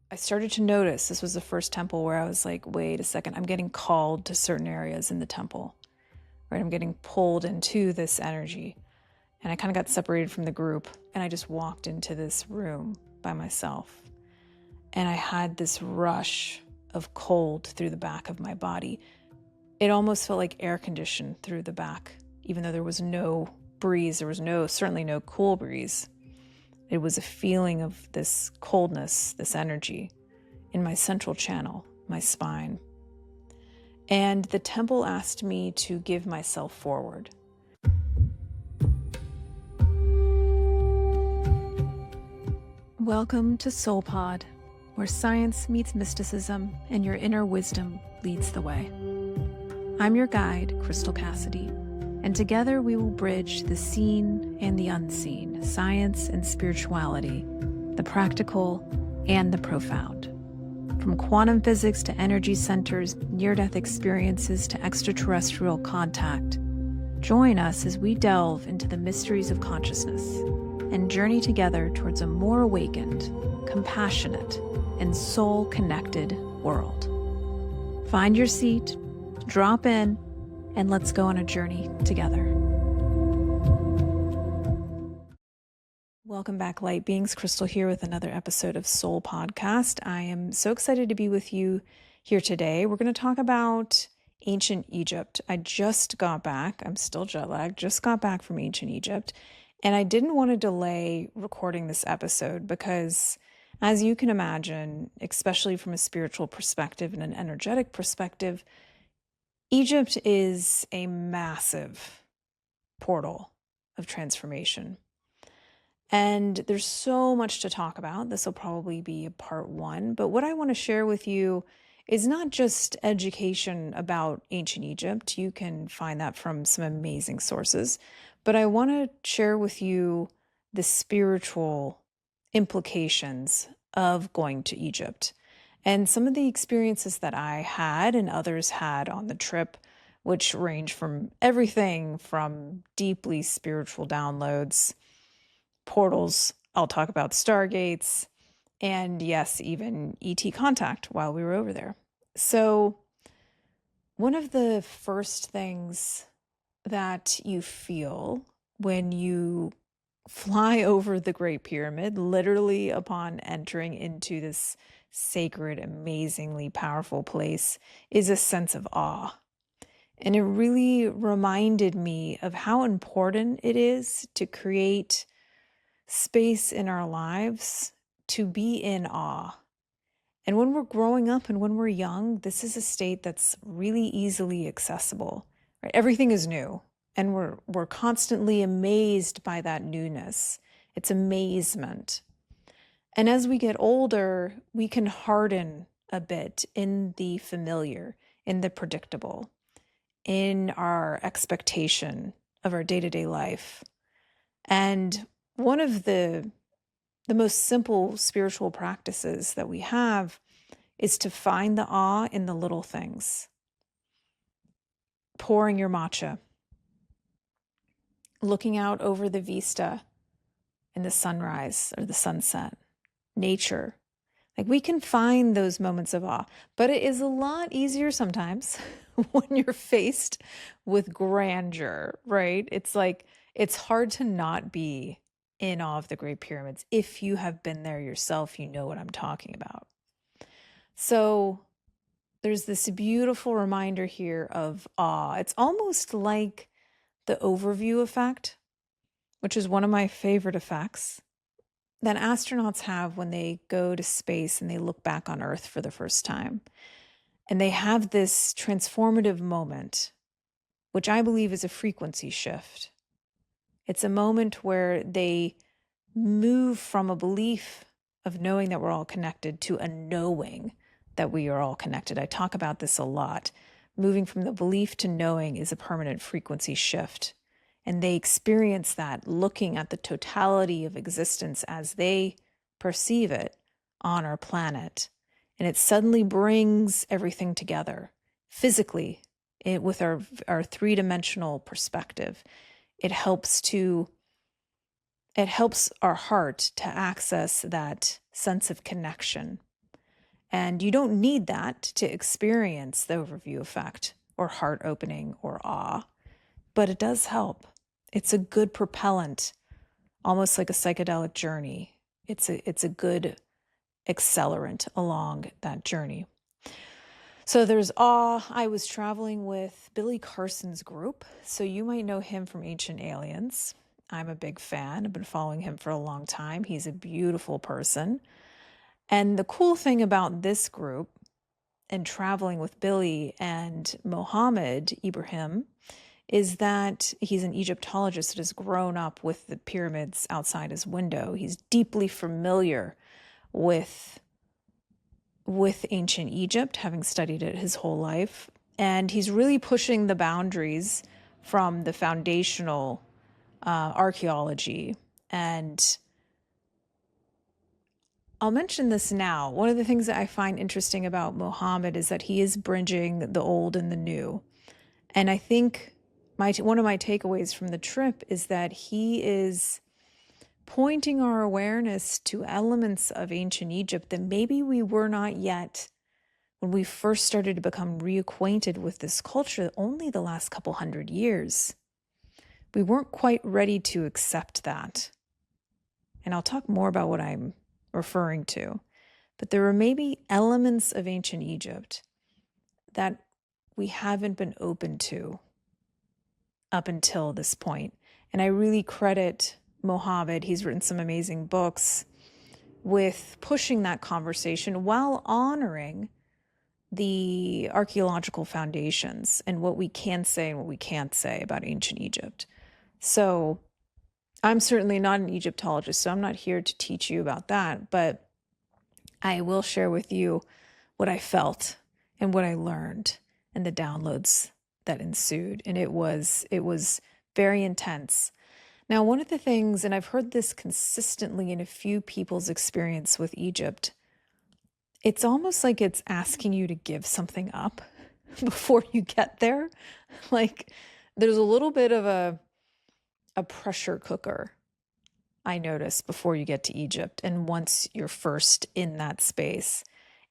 I started to notice this was the first temple where I was like, wait a second, I'm getting called to certain areas in the temple, right? I'm getting pulled into this energy. And I kind of got separated from the group and I just walked into this room by myself. And I had this rush of cold through the back of my body. It almost felt like air conditioned through the back, even though there was no breeze. There was certainly no cool breeze. It was a feeling of this coldness, this energy in my central channel, my spine. And the temple asked me to give myself forward. Welcome to SoulPod, where science meets mysticism and your inner wisdom leads the way. I'm your guide, Crystal Cassidy, and together we will bridge the seen and the unseen, science and spirituality, the practical and the profound. From quantum physics to energy centers, near-death experiences to extraterrestrial contact, join us as we delve into the mysteries of consciousness and journey together towards a more awakened, compassionate, and soul-connected world. Find your seat, drop in, and let's go on a journey together. Welcome back, light beings. Crystal here with another episode of Soul Podcast. I am so excited to be with you here today. We're going to talk about ancient Egypt. I just got back. I'm still jet lagged. Just got back from ancient Egypt. And I didn't want to delay recording this episode because, as you can imagine, especially from a spiritual perspective and an energetic perspective, Egypt is a massive portal of transformation. And there's so much to talk about. This will probably be a part one. But what I want to share with you is not just education about ancient Egypt. You can find that from some amazing sources. But I want to share with you the spiritual implications of going to Egypt and some of the experiences that I had and others had on the trip, which range from everything from deeply spiritual downloads, portals, I'll talk about Stargates, and yes, even ET contact while we were over there. So one of the first things that you feel when you fly over the Great Pyramid, literally upon entering into this sacred, amazingly powerful place, is a sense of awe. And it really reminded me of how important it is to create space in our lives to be in awe. And when we're growing up and when we're young, this is a state that's really easily accessible. Right? Everything is new, and we're constantly amazed by that newness. It's amazement. And as we get older, we can harden a bit in the familiar, in the predictable, in our expectation of our day-to-day life. And one of the most simple spiritual practices that we have is to find the awe in the little things. Pouring your matcha, looking out over the vista in the sunrise or the sunset, nature. Like, we can find those moments of awe, but it is a lot easier sometimes when you're faced with grandeur, right? It's like, it's hard to not be in awe of the Great Pyramids. If you have been there yourself, you know what I'm talking about. So there's this beautiful reminder here of awe. It's almost like the overview effect, which is one of my favorite effects that astronauts have when they go to space and they look back on Earth for the first time. And they have this transformative moment, which I believe is a frequency shift. It's a moment where they move from a belief of knowing that we're all connected to a knowing that we are all connected. I talk about this a lot. Moving from the belief to knowing is a permanent frequency shift. And they experience that looking at the totality of existence as they perceive it on our planet. And it suddenly brings everything together physically with our three-dimensional perspective. It helps our heart to access that sense of connection. And you don't need that to experience the overview effect or heart opening or awe, but it does help. It's a good propellant, almost like a psychedelic journey. It's a good accelerant along that journey. So there's awe. I was traveling with Billy Carson's group, so you might know him from Ancient Aliens. I'm a big fan. I've been following him for a long time. He's a beautiful person. And the cool thing about this group and traveling with Billy and Mohammed Ibrahim is that he's an Egyptologist that has grown up with the pyramids outside his window. He's deeply familiar with ancient Egypt, having studied it his whole life. And he's really pushing the boundaries from the foundational archaeology. And I'll mention this now. One of the things that I find interesting about Mohammed is that he is bridging the old and the new. And I think one of my takeaways from the trip is that he is pointing our awareness to elements of ancient Egypt that maybe we were not yet when we first started to become reacquainted with this culture only the last couple hundred years. We weren't quite ready to accept that. And I'll talk more about what I'm referring to. But there were maybe elements of ancient Egypt that we haven't been open to up until this point. And I really credit Mohammed, he's written some amazing books, with pushing that conversation while honoring the archaeological foundations and what we can say and what we can't say about ancient Egypt. So I'm certainly not an Egyptologist, so I'm not here to teach you about that, but I will share with you what I felt and what I learned and the downloads that ensued. And it was very intense. Now, one of the things, and I've heard this consistently in a few people's experience with Egypt, it's almost like it's asking you to give something up before you get there. Like there's a little bit of a pressure cooker, I noticed, before you get to Egypt. And once you're first in that space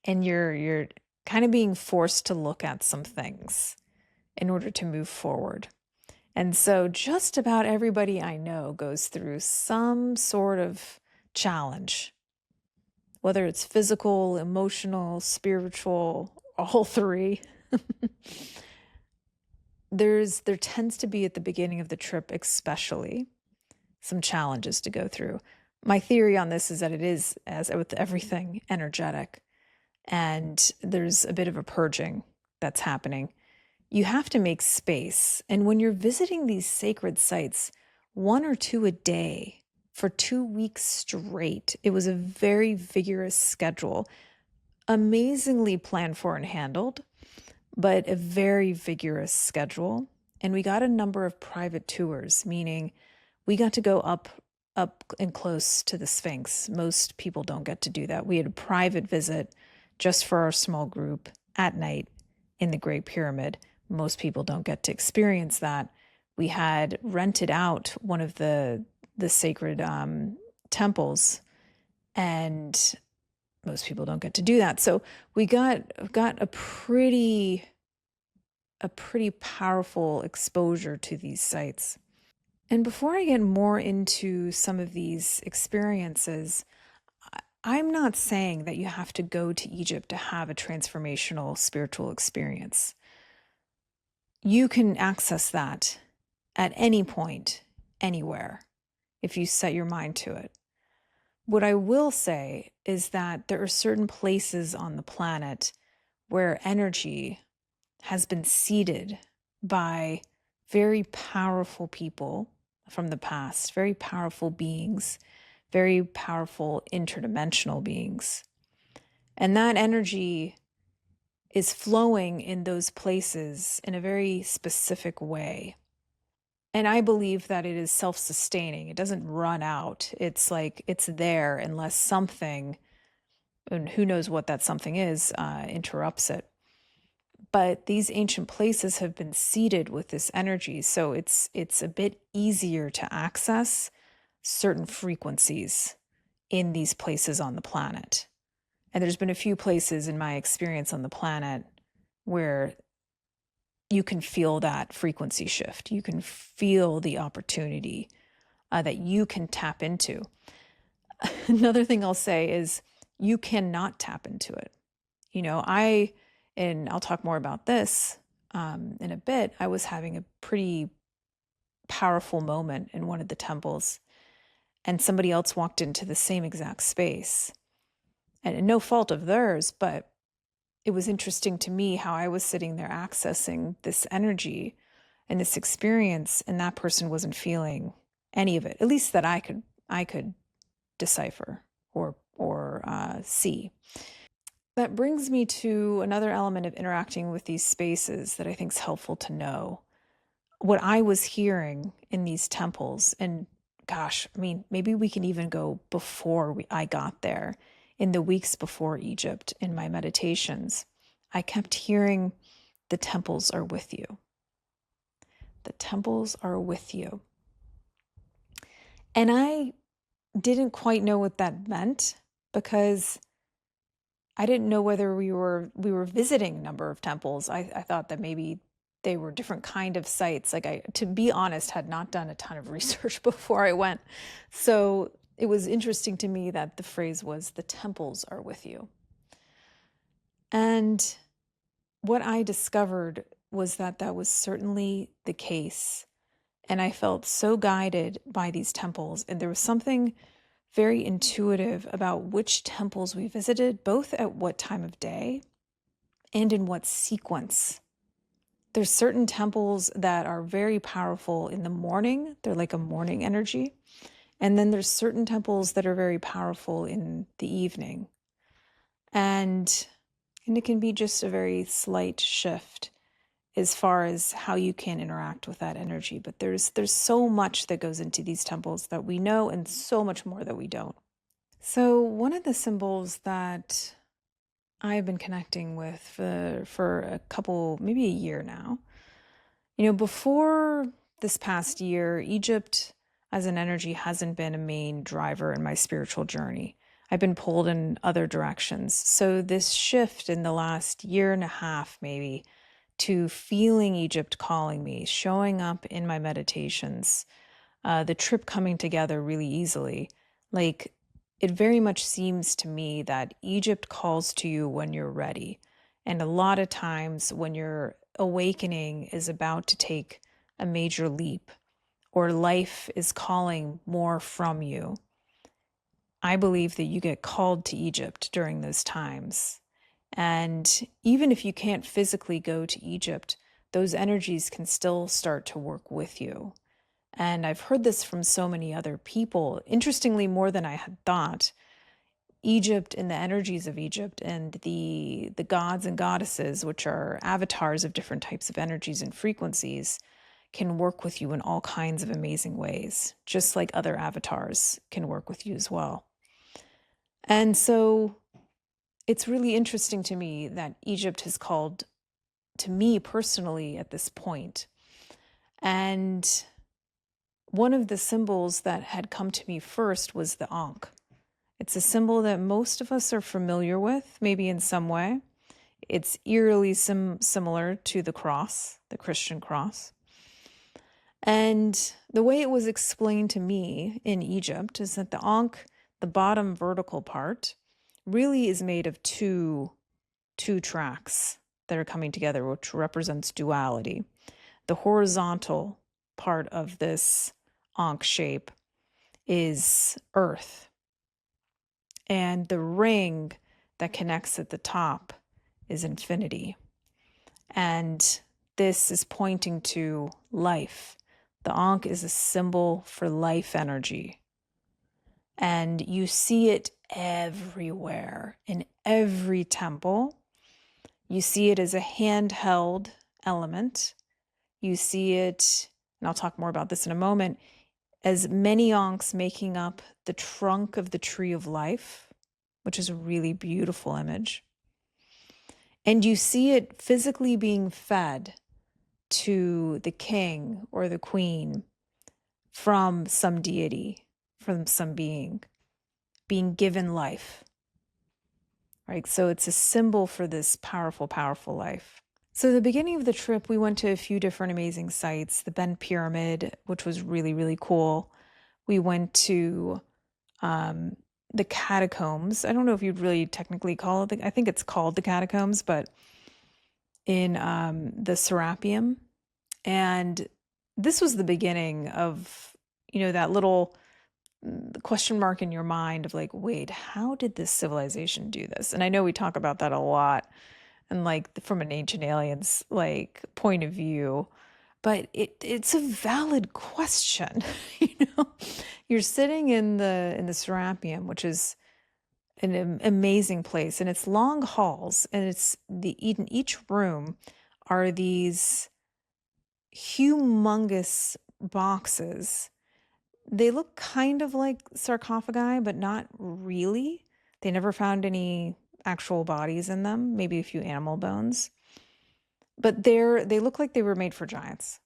and you're kind of being forced to look at some things in order to move forward. And so just about everybody I know goes through some sort of challenge, whether it's physical, emotional, spiritual, all three. There tends to be at the beginning of the trip, especially, some challenges to go through. My theory on this is that it is, as with everything, energetic. And there's a bit of a purging that's happening. You have to make space. And when you're visiting these sacred sites, 1 or 2 a day for 2 weeks straight, it was a very vigorous schedule, amazingly planned for and handled, but a very vigorous schedule. And we got a number of private tours, meaning we got to go up and close to the Sphinx. Most people don't get to do that. We had a private visit just for our small group at night in the Great Pyramid. Most people don't get to experience that. We had rented out one of the sacred temples, and most people don't get to do that. So we got a pretty powerful exposure to these sites. And before I get more into some of these experiences, I'm not saying that you have to go to Egypt to have a transformational spiritual experience. You can access that at any point, anywhere, if you set your mind to it. What I will say is that there are certain places on the planet where energy has been seeded by very powerful people from the past, very powerful beings, very powerful interdimensional beings. And that energy is flowing in those places in a very specific way. And I believe that it is self-sustaining. It doesn't run out. It's like it's there unless something, and who knows what that something is, interrupts it. But these ancient places have been seeded with this energy, so it's a bit easier to access certain frequencies in these places on the planet. And there's been a few places in my experience on the planet where you can feel that frequency shift. You can feel the opportunity that you can tap into. Another thing I'll say is you cannot tap into it. And I'll talk more about this in a bit. I was having a pretty powerful moment in one of the temples, and somebody else walked into the same exact space. And no fault of theirs, but it was interesting to me how I was sitting there accessing this energy and this experience, and that person wasn't feeling any of it, at least that I could decipher or see. That brings me to another element of interacting with these spaces that I think is helpful to know. What I was hearing in these temples, and gosh, I mean, maybe we can even go before I got there, in the weeks before Egypt, in my meditations, I kept hearing, the temples are with you. The temples are with you. And I didn't quite know what that meant, because I didn't know whether we were visiting a number of temples. I thought that maybe they were different kind of sites. Like, I, to be honest, had not done a ton of research before I went. So it was interesting to me that the phrase was, the temples are with you. And what I discovered was that that was certainly the case. And I felt so guided by these temples. And there was something very intuitive about which temples we visited, both at what time of day and in what sequence. There's certain temples that are very powerful in the morning. They're like a morning energy. And then there's certain temples that are very powerful in the evening. And it can be just a very slight shift as far as how you can interact with that energy. But there's so much that goes into these temples that we know, and so much more that we don't. So one of the symbols that I've been connecting with for a couple, maybe a year now, before this past year, Egypt as an energy hasn't been a main driver in my spiritual journey. I've been pulled in other directions. So this shift in the last year and a half, maybe, to feeling Egypt calling me, showing up in my meditations, the trip coming together really easily. Like, it very much seems to me that Egypt calls to you when you're ready. And a lot of times when your awakening is about to take a major leap, or life is calling more from you, I believe that you get called to Egypt during those times. And even if you can't physically go to Egypt, those energies can still start to work with you. And I've heard this from so many other people, interestingly, more than I had thought. Egypt and the energies of Egypt and the gods and goddesses, which are avatars of different types of energies and frequencies, can work with you in all kinds of amazing ways, just like other avatars can work with you as well. And so it's really interesting to me that Egypt has called to me personally at this point. And one of the symbols that had come to me first was the Ankh. It's a symbol that most of us are familiar with, maybe in some way. It's eerily similar to the cross, the Christian cross. And the way it was explained to me in Egypt is that the Ankh, the bottom vertical part, really is made of two tracks that are coming together, which represents duality. The horizontal part of this Ankh shape is earth, and the ring that connects at the top is infinity. And this is pointing to life. The Ankh is a symbol for life energy. And you see it everywhere, in every temple. You see it as a handheld element. You see it, and I'll talk more about this in a moment, as many Ankhs making up the trunk of the tree of life, which is a really beautiful image. And you see it physically being fed to the king or the queen from some deity, from some being given life. right? So it's a symbol for this powerful, powerful life. So the beginning of the trip, we went to a few different amazing sites. The Great Pyramid, which was really, really cool. We went to the catacombs. I don't know if you'd really technically call it, I think it's called the catacombs, but in the Serapium. And this was the beginning of, that little question mark in your mind of like, wait, how did this civilization do this? And I know we talk about that a lot and like from an ancient aliens like point of view, but it's a valid question. You're sitting in the Serapium, which is an amazing place, and it's long halls, and in each room are these humongous boxes. They look kind of like sarcophagi, but not really. They never found any actual bodies in them, maybe a few animal bones. But they look like they were made for giants.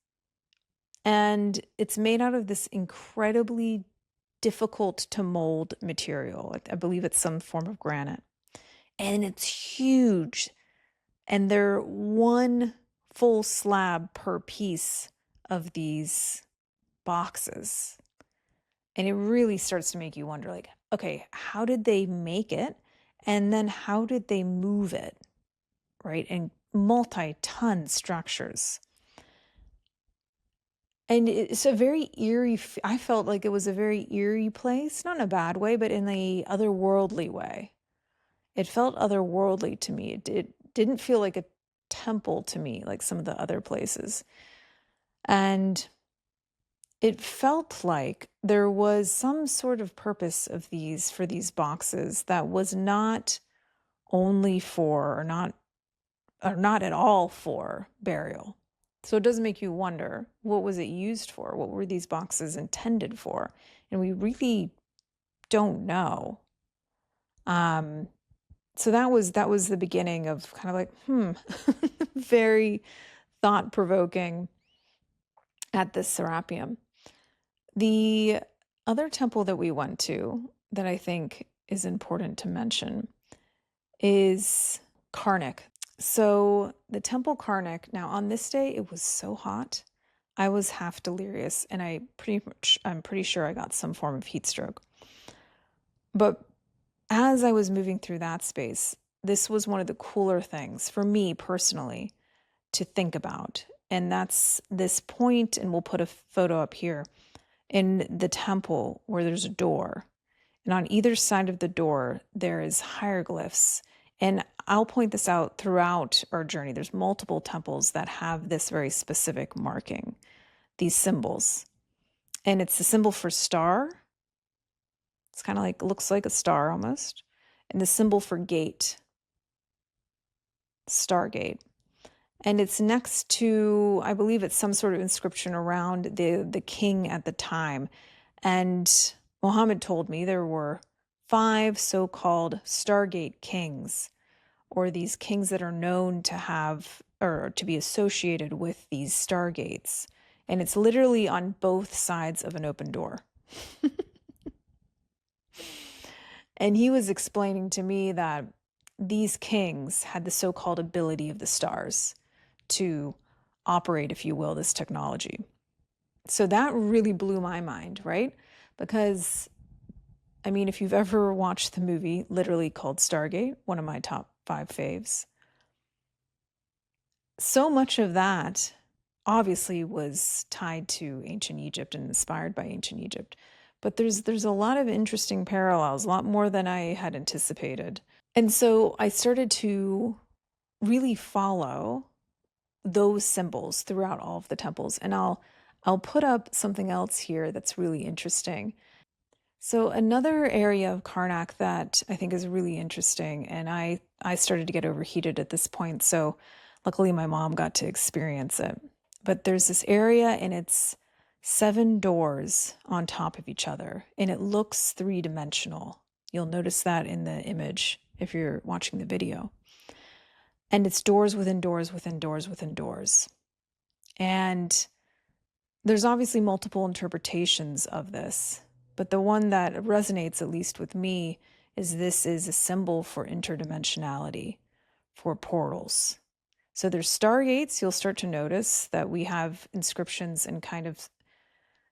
And it's made out of this incredibly difficult to mold material. I believe it's some form of granite. And it's huge. And they're one full slab per piece of these boxes. And it really starts to make you wonder, like, okay, how did they make it? And then how did they move it? Right? And multi-ton structures. And it's a very eerie, I felt like it was a very eerie place, not in a bad way, but in a otherworldly way. It felt otherworldly to me. It didn't feel like a temple to me, like some of the other places. And it felt like there was some sort of purpose for these boxes that was not only for, or not at all for burial. So it does make you wonder, what was it used for? What were these boxes intended for? And we really don't know. So that was the beginning of kind of like, very thought-provoking at this Serapium. The other temple that we went to that I think is important to mention is Karnak. So the temple Karnak, now on this day, it was so hot. I was half delirious, and I'm pretty sure I got some form of heat stroke. But as I was moving through that space, this was one of the cooler things for me personally to think about. And that's this point, and we'll put a photo up here, in the temple where there's a door. And on either side of the door, there is hieroglyphs. And I'll point this out throughout our journey. There's multiple temples that have this very specific marking, these symbols. And it's the symbol for star. It's kind of like, looks like a star almost. And the symbol for gate, Stargate. And it's next to, I believe it's some sort of inscription around the king at the time. And Muhammad told me there were 5 so-called Stargate kings, or these kings that are known to have, or to be associated with these Stargates. And it's literally on both sides of an open door. And he was explaining to me that these kings had the so-called ability of the stars to operate, if you will, this technology. So that really blew my mind, right? Because, I mean, if you've ever watched the movie, literally called Stargate, one of my top 5 faves, so much of that obviously was tied to ancient Egypt and inspired by ancient Egypt. But there's a lot of interesting parallels, a lot more than I had anticipated. And so I started to really follow those symbols throughout all of the temples. And I'll put up something else here that's really interesting. So another area of Karnak that I think is really interesting, and I started to get overheated at this point, so luckily my mom got to experience it. But there's this area, and it's 7 doors on top of each other, and it looks 3-dimensional. You'll notice that in the image if you're watching the video. And it's doors within doors within doors within doors. And there's obviously multiple interpretations of this, but the one that resonates, at least with me, is this is a symbol for interdimensionality, for portals. So there's Stargates. You'll start to notice that we have inscriptions and kind of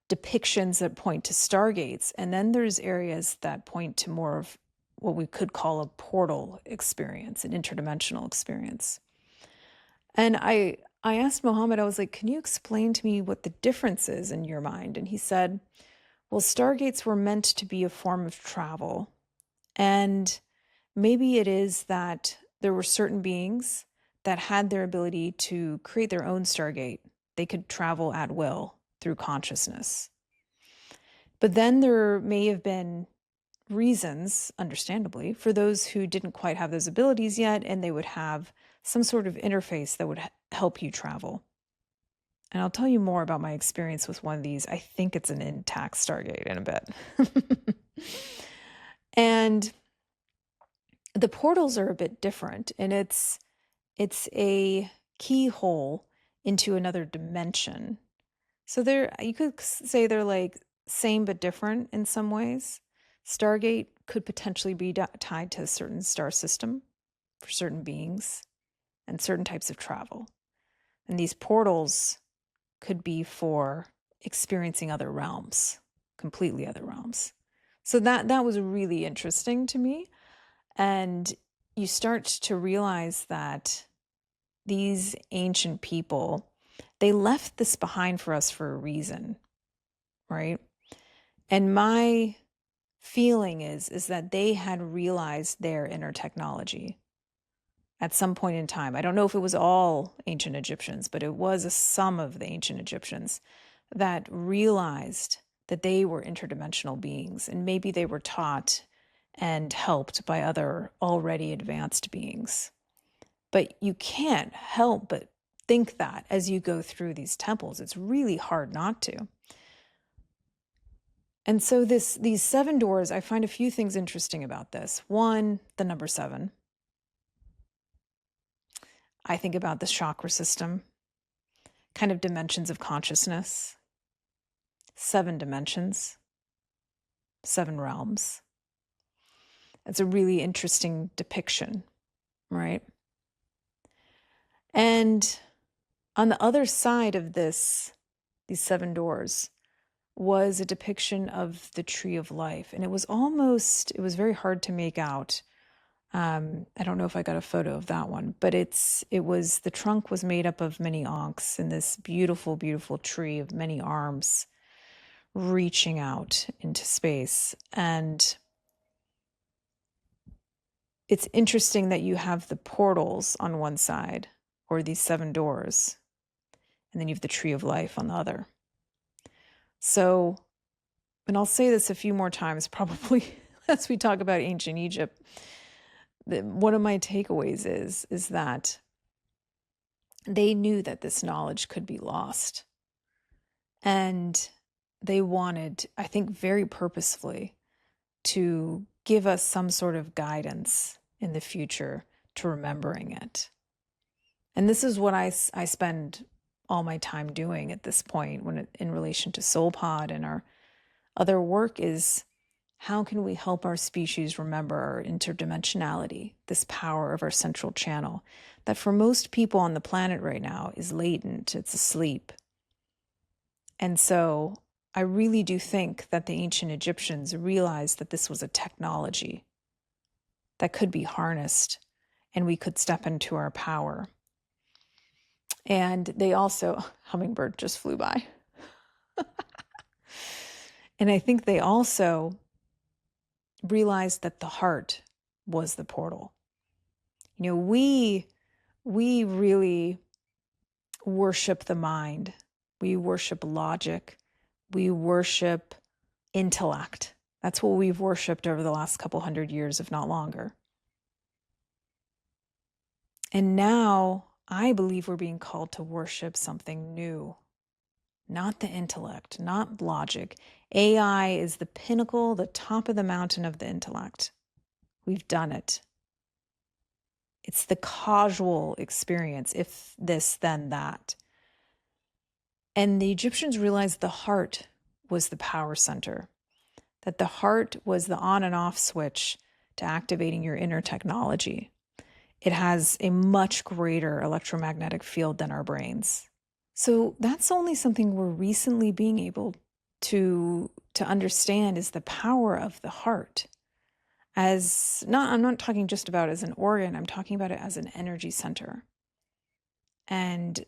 depictions that point to Stargates. And then there's areas that point to more of what we could call a portal experience, an interdimensional experience. And I asked Mohammed, I was like, can you explain to me what the difference is in your mind? And he said, well, Stargates were meant to be a form of travel. And maybe it is that there were certain beings that had their ability to create their own Stargate. They could travel at will through consciousness. But then there may have been reasons, understandably, for those who didn't quite have those abilities yet, and they would have some sort of interface that would help you travel. And I'll tell you more about my experience with one of these. I think it's an intact Stargate in a bit. And the portals are a bit different, and it's a keyhole into another dimension. So you could say they're like same but different in some ways. Stargate could potentially be tied to a certain star system for certain beings and certain types of travel. And these portals could be for experiencing other realms, completely other realms. So that was really interesting to me. And you start to realize that these ancient people, they left this behind for us for a reason, right? And my feeling is that they had realized their inner technology at some point in time. I don't know if it was all ancient Egyptians, but it was some of the ancient Egyptians that realized that they were interdimensional beings, and maybe they were taught and helped by other already advanced beings. But you can't help but think that as you go through these temples. It's really hard not to. And so these 7 doors, I find a few things interesting about this. One, the number 7. I think about the chakra system, kind of dimensions of consciousness, 7 dimensions, 7 realms. It's a really interesting depiction, right? And on the other side of these 7 doors was a depiction of the tree of life. And it was very hard to make out. I don't know if I got a photo of that one, but the trunk was made up of many ankhs in this beautiful, beautiful tree of many arms reaching out into space. And it's interesting that you have the portals on one side, or these 7 doors, and then you have the tree of life on the other. So, and I'll say this a few more times probably as we talk about ancient Egypt, one of my takeaways is that they knew that this knowledge could be lost. And they wanted, I think very purposefully, to give us some sort of guidance in the future to remembering it. And this is what I spend all my time doing at this point in relation to SoulPod and our other work is, how can we help our species remember our interdimensionality, this power of our central channel that for most people on the planet right now is latent, it's asleep. And so I really do think that the ancient Egyptians realized that this was a technology that could be harnessed and we could step into our power. And they also, hummingbird just flew by. And I think they also realized that the heart was the portal. You know, we really worship the mind. We worship logic. We worship intellect. That's what we've worshipped over the last couple hundred years, if not longer. And now I believe we're being called to worship something new. Not the intellect, not logic. AI is the pinnacle, the top of the mountain of the intellect. We've done it. It's the causal experience, if this, then that. And the Egyptians realized the heart was the power center, that the heart was the on and off switch to activating your inner technology. It has a much greater electromagnetic field than our brains. So that's only something we're recently being able to understand, is the power of the heart. I'm not talking just about as an organ, I'm talking about it as an energy center. And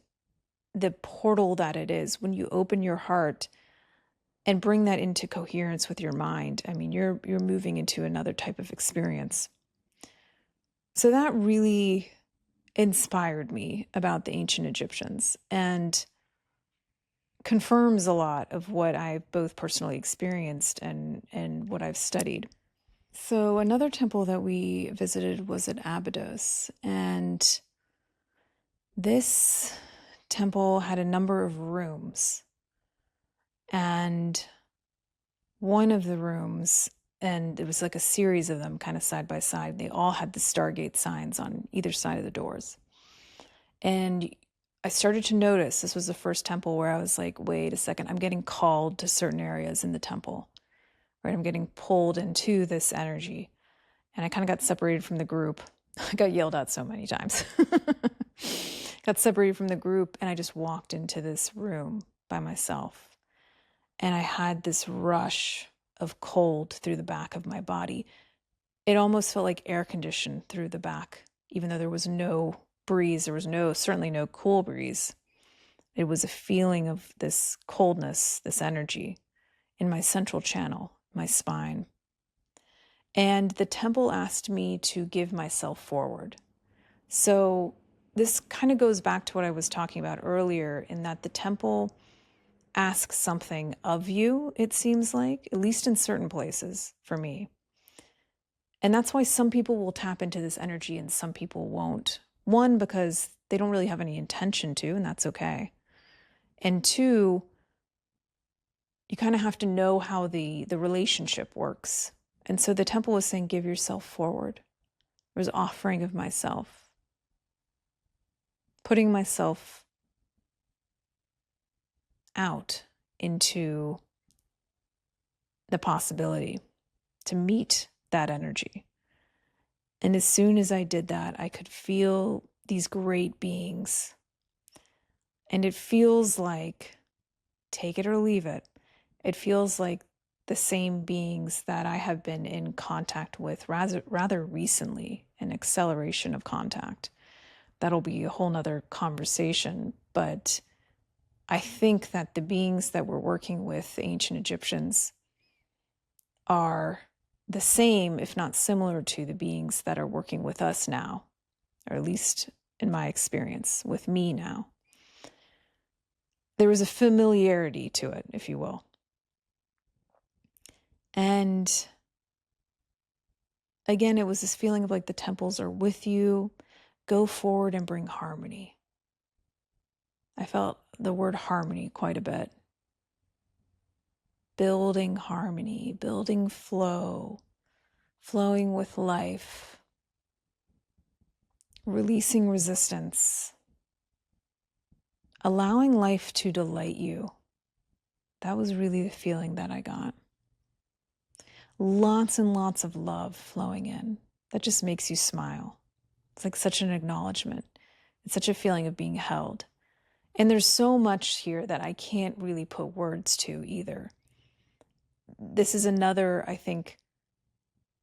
the portal that it is when you open your heart and bring that into coherence with your mind. I mean, you're moving into another type of experience. So that really inspired me about the ancient Egyptians and confirms a lot of what I've both personally experienced and what I've studied. So another temple that we visited was at Abydos, and this temple had a number of rooms. And one of the rooms, and it was like a series of them kind of side by side, they all had the Stargate signs on either side of the doors. And I started to notice, this was the first temple where I was like, wait a second, I'm getting called to certain areas in the temple, right? I'm getting pulled into this energy. And I kind of got separated from the group. I got yelled at so many times. Got separated from the group, and I just walked into this room by myself. And I had this rush of cold through the back of my body. It almost felt like air conditioned through the back, even though there was no breeze. There was certainly no cool breeze. It was a feeling of this coldness, this energy in my central channel, my spine. And the temple asked me to give myself forward. So this kind of goes back to what I was talking about earlier, in that the temple asks something of you, it seems like, at least in certain places for me. And that's why some people will tap into this energy and some people won't. One, because they don't really have any intention to, and that's okay. And two, you kind of have to know how the relationship works. And so the temple was saying, give yourself forward. There was offering of myself, putting myself out into the possibility to meet that energy. And as soon as I did that, I could feel these great beings. And it feels like, take it or leave it, it feels like the same beings that I have been in contact with rather recently, an acceleration of contact. That'll be a whole nother conversation. But I think that the beings that we're working with, the ancient Egyptians, are the same, if not similar to the beings that are working with us now, or at least in my experience, with me now. There was a familiarity to it, if you will. And again, it was this feeling of like the temples are with you. Go forward and bring harmony. I felt the word harmony quite a bit. Building harmony, building flow, flowing with life, releasing resistance, allowing life to delight you. That was really the feeling that I got. Lots and lots of love flowing in. That just makes you smile. It's like such an acknowledgement. It's such a feeling of being held. And there's so much here that I can't really put words to either. This is another, I think,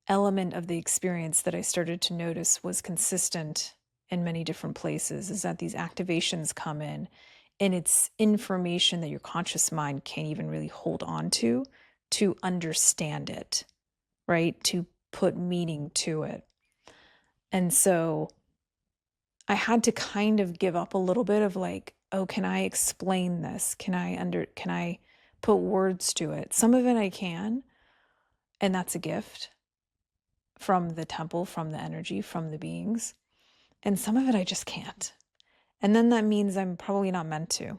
element of the experience that I started to notice was consistent in many different places, is that these activations come in and it's information that your conscious mind can't even really hold on to understand it, right? To put meaning to it. And so I had to kind of give up a little bit of like, oh, can I explain this? Can I put words to it? Some of it I can, and that's a gift from the temple, from the energy, from the beings. And some of it I just can't. And then that means I'm probably not meant to,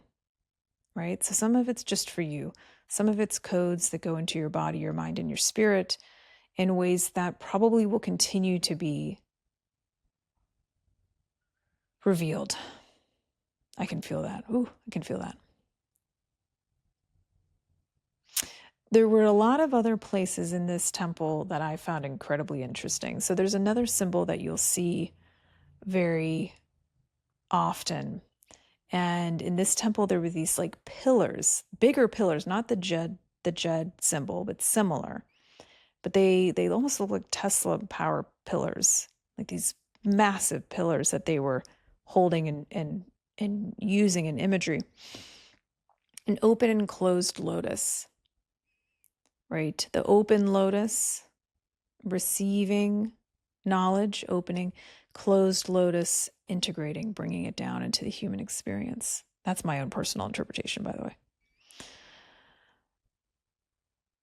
right? So some of it's just for you. Some of it's codes that go into your body, your mind, and your spirit in ways that probably will continue to be revealed. I can feel that. Ooh, I can feel that. There were a lot of other places in this temple that I found incredibly interesting. So there's another symbol that you'll see very often. And in this temple, there were these like pillars, bigger pillars, not the Jed symbol, but similar. But they almost look like Tesla power pillars, like these massive pillars that they were holding and using in imagery. An open and closed lotus, right? The open lotus, receiving knowledge, opening, closed lotus, integrating, bringing it down into the human experience. That's my own personal interpretation, by the way.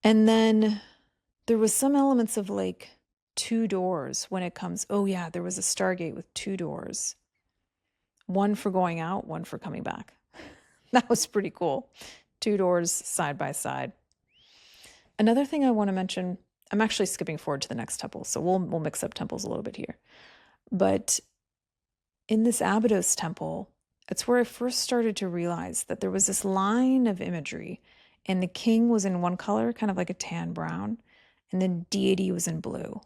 And then there was some elements of like 2 doors when it comes. Oh yeah, there was a Stargate with 2 doors. One for going out, one for coming back. That was pretty cool. 2 doors side by side. Another thing I want to mention, I'm actually skipping forward to the next temple, so we'll mix up temples a little bit here. But in this Abydos temple, it's where I first started to realize that there was this line of imagery, and the king was in one color, kind of like a tan brown, and then deity was in blue.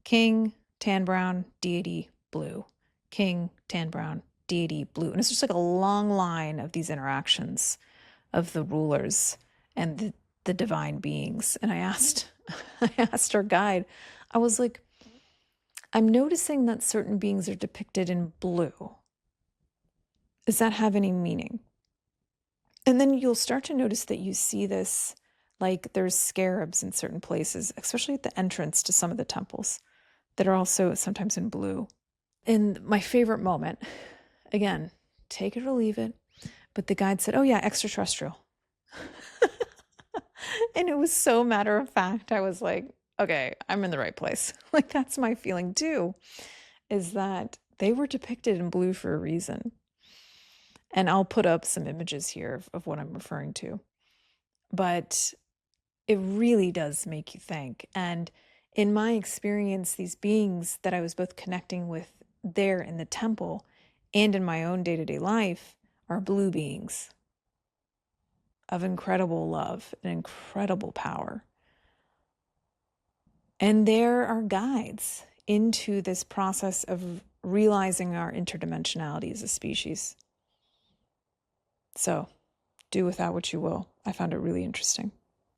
King, tan brown, deity, blue. King, tan brown, deity, blue. And it's just like a long line of these interactions of the rulers and the divine beings. And I asked our guide, I was like, I'm noticing that certain beings are depicted in blue. Does that have any meaning? And then you'll start to notice that you see this, like there's scarabs in certain places, especially at the entrance to some of the temples, that are also sometimes in blue. And my favorite moment, again, take it or leave it, but the guide said, oh yeah, extraterrestrial. And it was so matter of fact. I was like, okay, I'm in the right place. Like that's my feeling too, is that they were depicted in blue for a reason. And I'll put up some images here of what I'm referring to. But it really does make you think. And in my experience, these beings that I was both connecting with there in the temple and in my own day-to-day life are blue beings of incredible love and incredible power. And they're our guides into this process of realizing our interdimensionality as a species. So do with that what you will. I found it really interesting.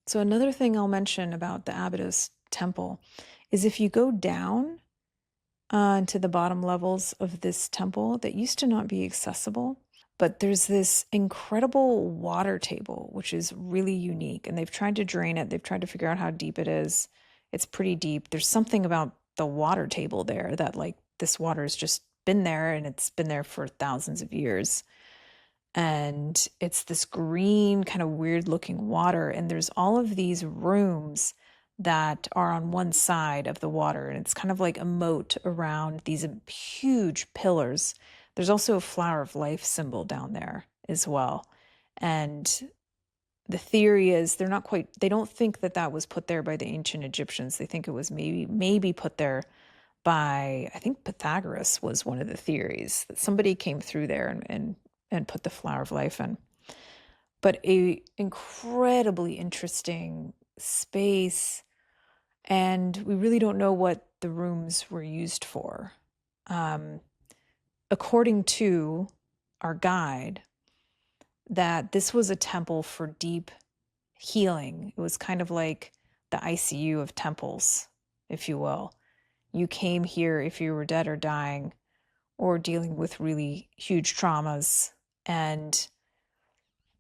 So another thing I'll mention about the Abydos temple is if you go down to the bottom levels of this temple that used to not be accessible, but there's this incredible water table, which is really unique. And they've tried to drain it. They've tried to figure out how deep it is. It's pretty deep. There's something about the water table there that like this water has just been there and it's been there for thousands of years. And it's this green kind of weird looking water. And there's all of these rooms that are on one side of the water. And it's kind of like a moat around these huge pillars. There's also a flower of life symbol down there as well. And the theory is they don't think that that was put there by the ancient Egyptians. They think it was maybe put there by, I think Pythagoras was one of the theories, that somebody came through there and put the flower of life in. But a incredibly interesting space, and we really don't know what the rooms were used for. According to our guide, that this was a temple for deep healing. It was kind of like the ICU of temples, if you will. You came here if you were dead or dying or dealing with really huge traumas. And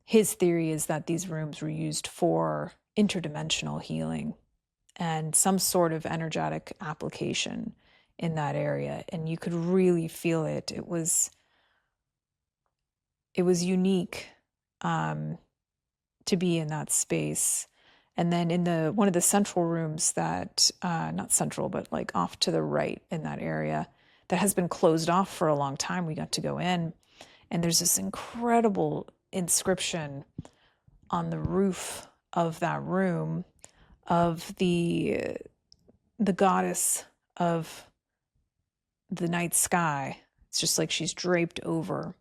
his theory is that these rooms were used for interdimensional healing and some sort of energetic application in that area. And you could really feel it. It was unique to be in that space. And then in one of the central rooms that, not central, but like off to the right in that area that has been closed off for a long time, we got to go in. And there's this incredible inscription on the roof of that room of the goddess of the night sky. It's just like she's draped over.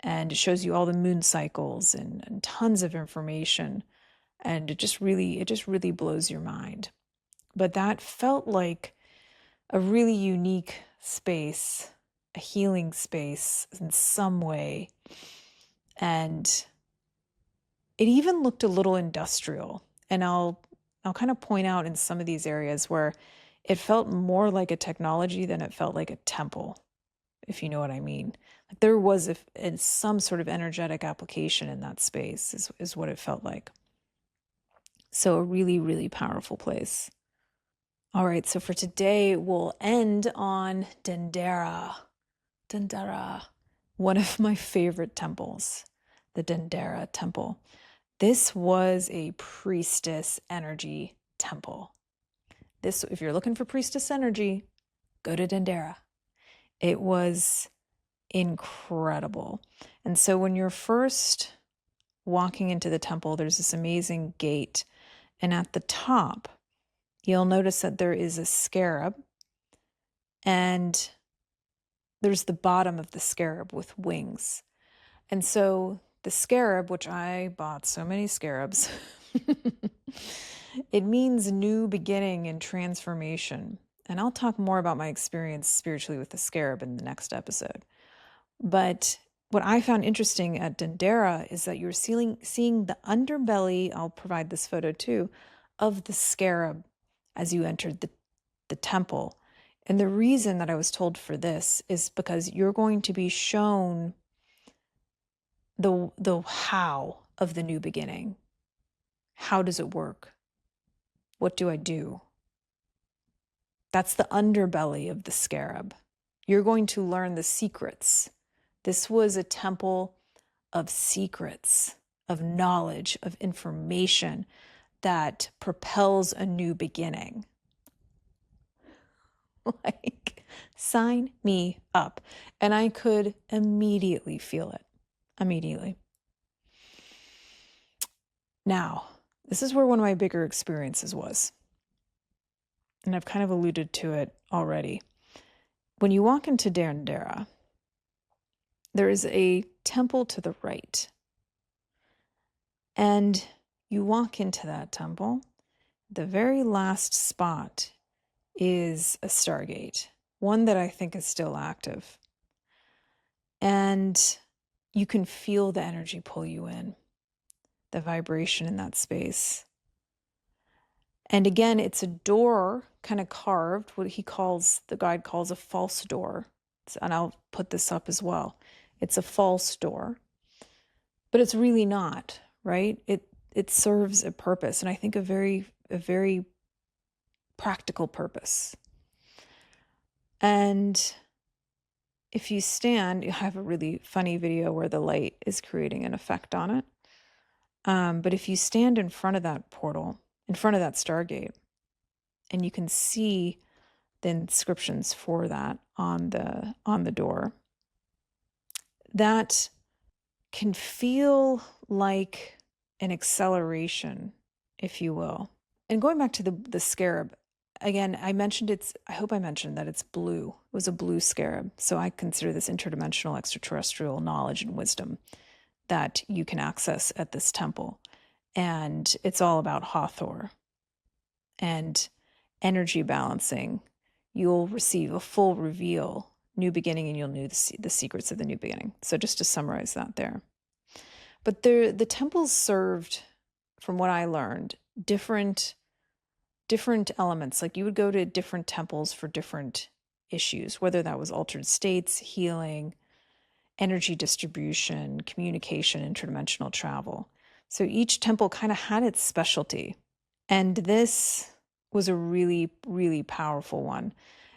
And it shows you all the moon cycles and tons of information And it just really blows your mind. But that felt like a really unique space, a healing space in some way. And it even looked a little industrial. And I'll kind of point out in some of these areas where it felt more like a technology than it felt like a temple, if you know what I mean. Like there was some sort of energetic application in that space is what it felt like. So a really, really powerful place. All right, so for today, we'll end on Dendera. Dendera, one of my favorite temples, the Dendera temple. This was a priestess energy temple. If you're looking for priestess energy, go to Dendera. It was incredible. And so when you're first walking into the temple, there's this amazing gate. And at the top, you'll notice that there is a scarab. And there's the bottom of the scarab with wings. And so the scarab, which I bought so many scarabs, it means new beginning and transformation. And I'll talk more about my experience spiritually with the scarab in the next episode. But what I found interesting at Dendera is that you're seeing the underbelly, I'll provide this photo too, of the scarab as you entered the temple. And the reason that I was told for this is because you're going to be shown the how of the new beginning. How does it work? What do I do? That's the underbelly of the scarab. You're going to learn the secrets. This was a temple of secrets, of knowledge, of information that propels a new beginning. Like, sign me up. And I could immediately feel it. Immediately. Now, this is where one of my bigger experiences was. And I've kind of alluded to it already. When you walk into Dendera, there is a temple to the right. And you walk into that temple, the very last spot is a Stargate, one that I think is still active. And you can feel the energy pull you in, the vibration in that space. And again, it's a door kind of carved, what the guide calls a false door. And I'll put this up as well. It's a false door, but it's really not, right? It serves a purpose, and I think a very practical purpose. And if you stand, you have a really funny video where the light is creating an effect on it. But if you stand in front of that portal, in front of that Stargate, and you can see the inscriptions for that on the door, that can feel like an acceleration, if you will. And going back to the scarab, again, I hope I mentioned that it's blue. It was a blue scarab. So I consider this interdimensional extraterrestrial knowledge and wisdom that you can access at this temple. And it's all about Hathor and energy balancing. You'll receive a full reveal, new beginning, and you'll know the secrets of the new beginning. So just to summarize that there. But the temples served, from what I learned, different elements. Like you would go to different temples for different issues, whether that was altered states, healing, energy distribution, communication, interdimensional travel. So each temple kind of had its specialty. And this was a really, really powerful one.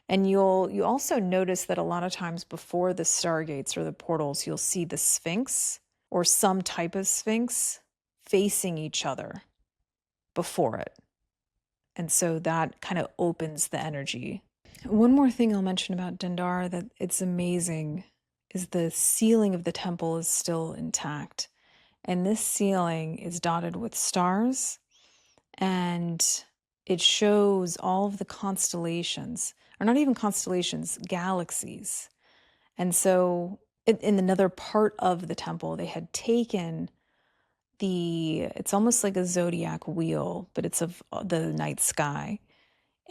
And you also notice that a lot of times before the Stargates or the portals, you'll see the Sphinx or some type of Sphinx facing each other before it. And so that kind of opens the energy. One more thing I'll mention about Dendera that it's amazing is the ceiling of the temple is still intact. And this ceiling is dotted with stars, and it shows all of the constellations, or not even constellations, galaxies. And so in another part of the temple, they had taken it's almost like a zodiac wheel, but it's of the night sky.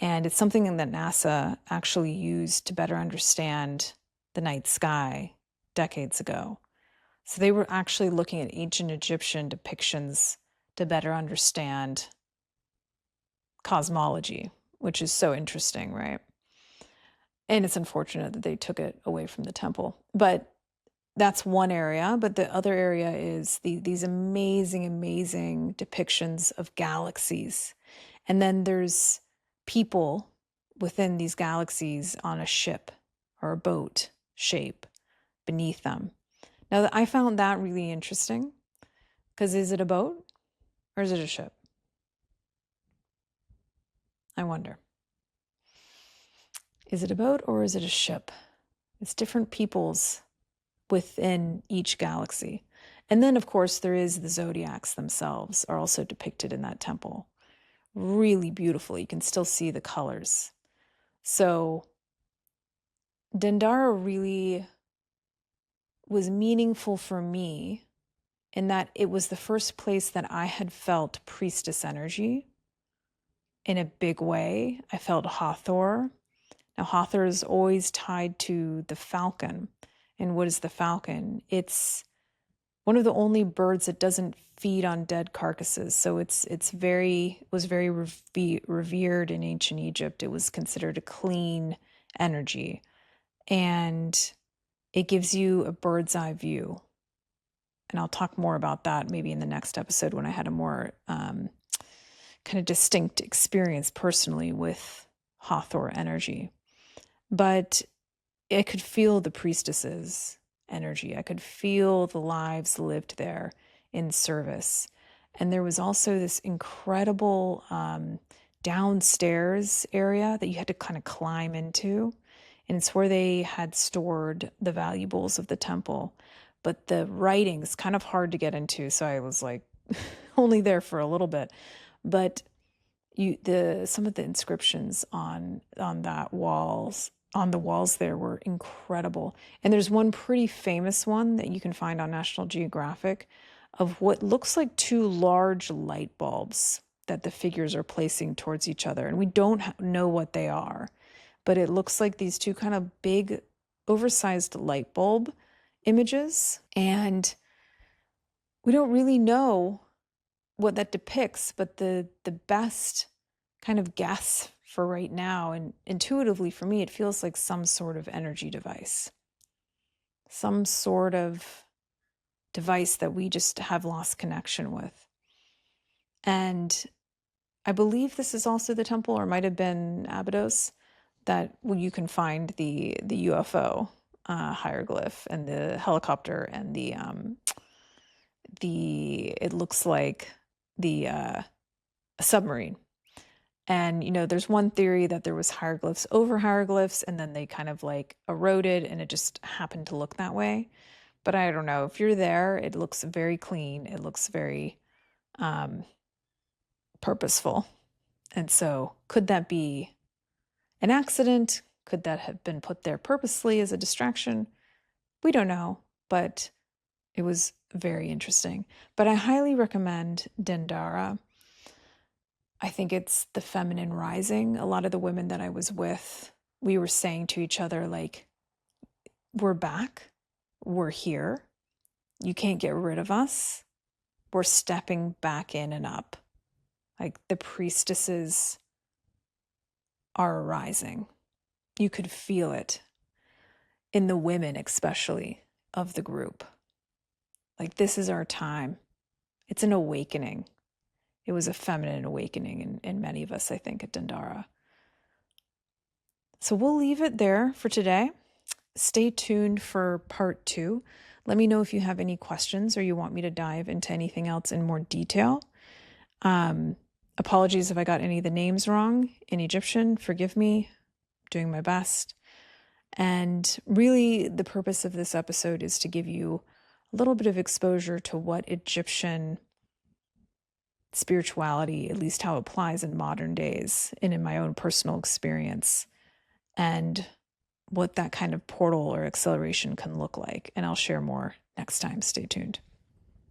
And it's something that NASA actually used to better understand the night sky decades ago. So they were actually looking at ancient Egyptian depictions to better understand cosmology, which is so interesting, right? And it's unfortunate that they took it away from the temple. But that's one area. But the other area is these amazing, amazing depictions of galaxies. And then there's people within these galaxies on a ship or a boat shape beneath them. Now, I found that really interesting because is it a boat or is it a ship? I wonder. Is it a boat or is it a ship? It's different peoples within each galaxy. And then, of course, there is the zodiacs themselves are also depicted in that temple. Really beautiful. You can still see the colors. So Dendera really was meaningful for me in that it was the first place that I had felt priestess energy in a big way. I felt Hathor. Now, Hathor is always tied to the falcon. And what is the falcon? It's one of the only birds that doesn't feed on dead carcasses. So it was very revered in ancient Egypt. It was considered a clean energy. And it gives you a bird's eye view. And I'll talk more about that maybe in the next episode when I had a more kind of distinct experience personally with Hathor energy. But I could feel the priestesses' energy. I could feel the lives lived there in service. And there was also this incredible downstairs area that you had to kind of climb into. And it's where they had stored the valuables of the temple. But the writing's kind of hard to get into. So I was like only there for a little bit. But some of the inscriptions on the walls there were incredible. And there's one pretty famous one that you can find on National Geographic of what looks like two large light bulbs that the figures are placing towards each other. And we don't know what they are, but it looks like these two kind of big, oversized light bulb images. And we don't really know what that depicts, but the best kind of guess for right now, and intuitively for me, it feels like some sort of energy device, some sort of device that we just have lost connection with. And I believe this is also the temple, or might have been Abydos, that you can find the UFO hieroglyph and the helicopter and it looks like a submarine. And, there's one theory that there was hieroglyphs over hieroglyphs, and then they kind of like eroded and it just happened to look that way. But I don't know. If you're there, it looks very clean. It looks very purposeful. And so could that be an accident? Could that have been put there purposely as a distraction? We don't know, but it was very interesting. But I highly recommend Dendera. I think it's the feminine rising. A lot of the women that I was with, we were saying to each other, like, we're back. We're here. You can't get rid of us. We're stepping back in and up. Like the priestesses are arising. You could feel it in the women, especially of the group. Like, this is our time. It's an awakening. It was a feminine awakening in many of us, I think, at Dendera. So we'll leave it there for today. Stay tuned for part 2. Let me know if you have any questions or you want me to dive into anything else in more detail. Apologies if I got any of the names wrong in Egyptian. Forgive me. I'm doing my best. And really, the purpose of this episode is to give you a little bit of exposure to what Egyptian spirituality, at least how it applies in modern days and in my own personal experience, and what that kind of portal or acceleration can look like. And I'll share more next time. Stay tuned.